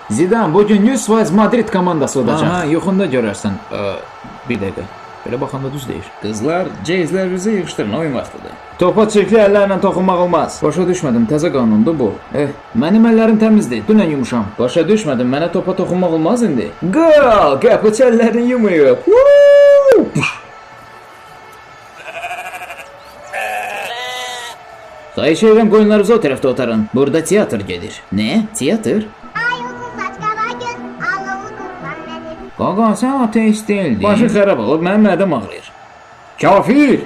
Zidane bugün 100% Madrid komandası olacaq. Aha, yoxunda görərsən. Bir dəqiqə. Belə baxanda düz deyir. Qızlar, ceyzlərinizi yığışdırın, oyun vaxtıdır. Topa çirkli əllərlə toxunmaq olmaz. Başa düşmədim, təzə qanundur bu. Mənim əllərim təmizdir, dünən yumuşam. Başa düşmədim, mənə topa toxunmaq olmaz indi. Qol, qapıçı əllərini yumuyub. Xahiş edirəm, qoyunlarınızı o tərəfdə otarın. Burada teatr gedir. Nə? Teatr? Qaqa, sən ateist deyildin. Başın xərab olub, mənim mədəm ağrıyır. Kafir!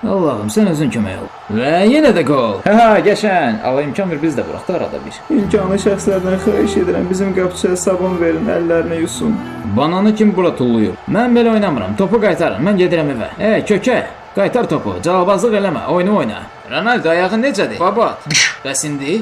Allah'ım, sən özün kömək ol. Və yenə də qol. Hə, qəşən. Allah imkan ver, biz də bıraq da arada bir. İmkanlı şəxslərdən xahiş edirəm, bizim qapıçıya sabun verin, əllərini yusun. Bananı kim bura tulluyur? Mən belə oynamıram, topu qaytarın, mən gedirəm evə. Kökə, qaytar topu, cavabazlıq eləmə, oyunu oyna. Ronaldo, ayağın necədir? Babat, bəs indi?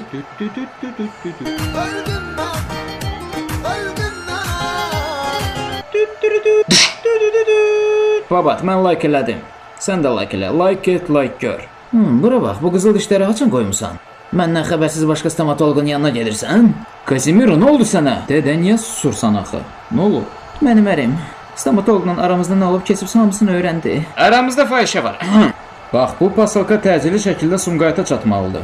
Babat, mən like elədim. Sən də like elə, like et, like gör. Bura bax, bu qızıl dişləri haçan qoymusan? Məndən xəbərsiz başqa stomatoloqun yanına gedirsən? Casimiro, nə oldu sənə? Dədə, niyə susursan axı? Nə olub? Mənim ərim stomatoloqla aramızda nə olub keçib hamısını öyrəndi. Aramızda fahişə var. Bax, bu pasalka təcili şəkildə Sumqayıta çatmalıdır.